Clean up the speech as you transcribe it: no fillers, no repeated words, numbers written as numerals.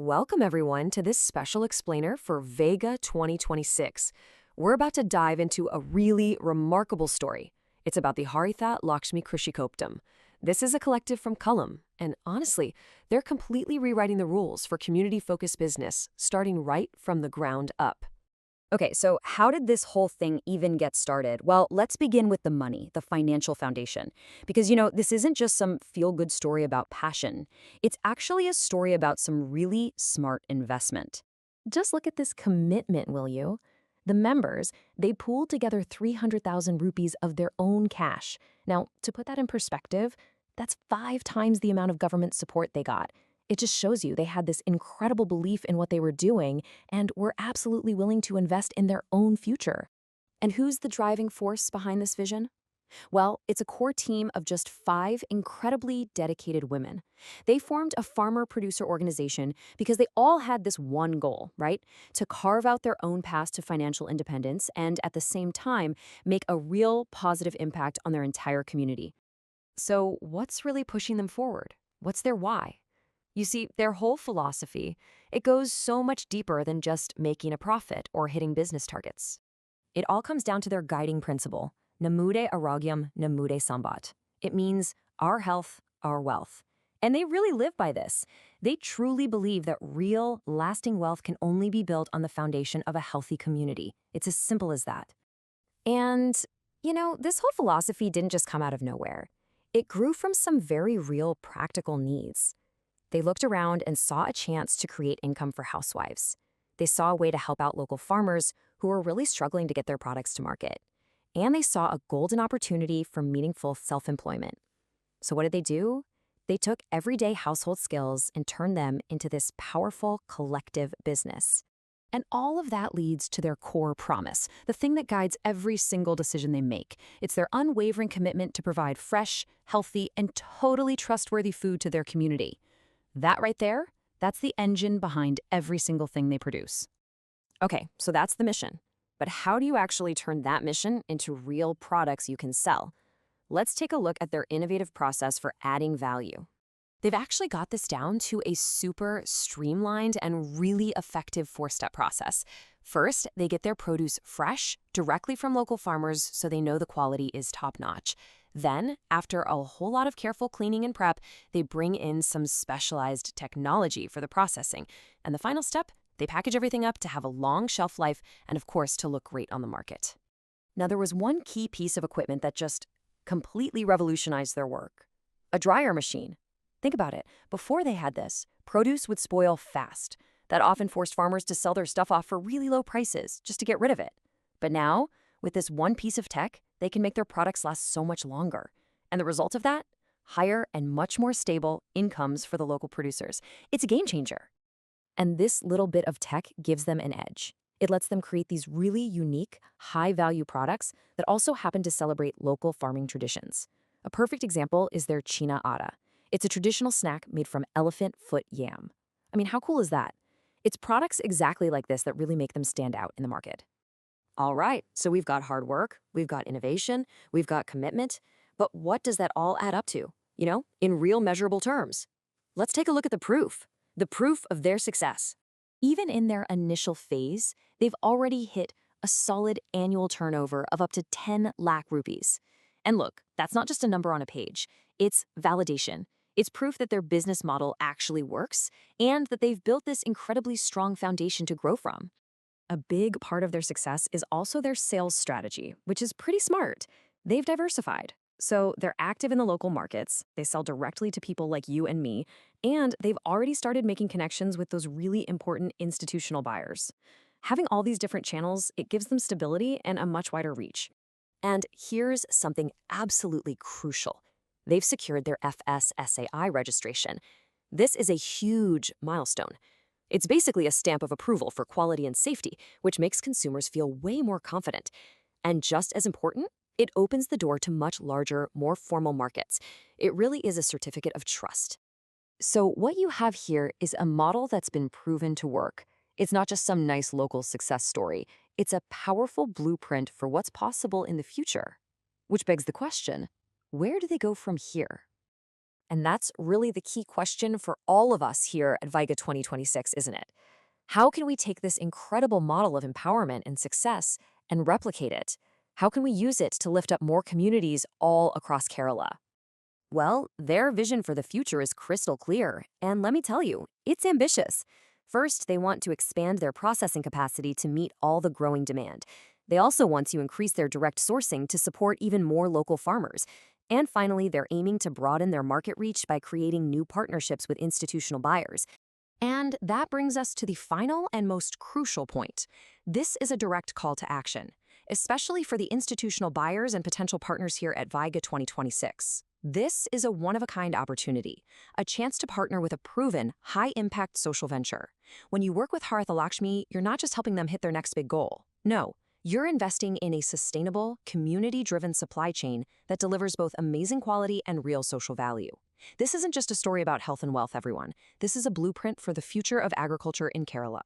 Welcome everyone to this special explainer for Vega 2026. We're about to dive into a really remarkable story. It's about the Haritha Lakshmi Krishikkoottam. This is a collective from Kollam, and honestly, they're completely rewriting the rules for community-focused business, starting right from the ground up. Okay, so how did this whole thing even get started? Well, let's begin with the money, the financial foundation. Because, this isn't just some feel-good story about passion. It's actually a story about some really smart investment. Just look at this commitment, will you? The members, they pooled together 300,000 rupees of their own cash. Now, to put that in perspective, that's 5 times the amount of government support they got. It just shows you they had this incredible belief in what they were doing and were absolutely willing to invest in their own future. And who's the driving force behind this vision? Well, it's a core team of just 5 incredibly dedicated women. They formed a farmer-producer organization because they all had this one goal, right? To carve out their own path to financial independence and, at the same time, make a real positive impact on their entire community. So, what's really pushing them forward? What's their why? You see, their whole philosophy, it goes so much deeper than just making a profit or hitting business targets. It all comes down to their guiding principle, Nammude Arogyam, Nammude Sambath. It means our health, our wealth. And they really live by this. They truly believe that real, lasting wealth can only be built on the foundation of a healthy community. It's as simple as that. And, this whole philosophy didn't just come out of nowhere. It grew from some very real practical needs. They looked around and saw a chance to create income for housewives. They saw a way to help out local farmers who were really struggling to get their products to market. And they saw a golden opportunity for meaningful self-employment. So what did they do? They took everyday household skills and turned them into this powerful collective business. And all of that leads to their core promise, the thing that guides every single decision they make. It's their unwavering commitment to provide fresh, healthy, and totally trustworthy food to their community. That right there, that's the engine behind every single thing they produce. Okay, so that's the mission. But how do you actually turn that mission into real products you can sell? Let's take a look at their innovative process for adding value. They've actually got this down to a super streamlined and really effective 4-step process. First, they get their produce fresh, directly from local farmers so they know the quality is top-notch. Then, after a whole lot of careful cleaning and prep, they bring in some specialized technology for the processing. And the final step, they package everything up to have a long shelf life and, of course, to look great on the market. Now, there was one key piece of equipment that just completely revolutionized their work: a dryer machine. Think about it. Before they had this, produce would spoil fast. That often forced farmers to sell their stuff off for really low prices just to get rid of it. But now, with this one piece of tech, they can make their products last so much longer. And the result of that? Higher and much more stable incomes for the local producers. It's a game changer. And this little bit of tech gives them an edge. It lets them create these really unique, high-value products that also happen to celebrate local farming traditions. A perfect example is their Chena Ada. It's a traditional snack made from elephant foot yam. I mean, how cool is that? It's products exactly like this that really make them stand out in the market. All right, so we've got hard work, we've got innovation, we've got commitment, but what does that all add up to, in real measurable terms? Let's take a look at the proof of their success. Even in their initial phase, they've already hit a solid annual turnover of up to 10 lakh rupees. And look, that's not just a number on a page, it's validation. It's proof that their business model actually works and that they've built this incredibly strong foundation to grow from. A big part of their success is also their sales strategy, which is pretty smart. They've diversified. So they're active in the local markets, they sell directly to people like you and me, and they've already started making connections with those really important institutional buyers. Having all these different channels, it gives them stability and a much wider reach. And here's something absolutely crucial. They've secured their FSSAI registration. This is a huge milestone. It's basically a stamp of approval for quality and safety, which makes consumers feel way more confident. And just as important, it opens the door to much larger, more formal markets. It really is a certificate of trust. So what you have here is a model that's been proven to work. It's not just some nice local success story. It's a powerful blueprint for what's possible in the future. Which begs the question, where do they go from here? And that's really the key question for all of us here at Viga 2026, isn't it? How can we take this incredible model of empowerment and success and replicate it? How can we use it to lift up more communities all across Kerala? Well, their vision for the future is crystal clear, and let me tell you, it's ambitious. First, they want to expand their processing capacity to meet all the growing demand. They also want to increase their direct sourcing to support even more local farmers. And finally, they're aiming to broaden their market reach by creating new partnerships with institutional buyers. And that brings us to the final and most crucial point. This is a direct call to action, especially for the institutional buyers and potential partners here at Viga 2026. This is a one-of-a-kind opportunity, a chance to partner with a proven, high-impact social venture. When you work with Haritha Lakshmi, you're not just helping them hit their next big goal. No, you're investing in a sustainable, community-driven supply chain that delivers both amazing quality and real social value. This isn't just a story about health and wealth, everyone. This is a blueprint for the future of agriculture in Kerala.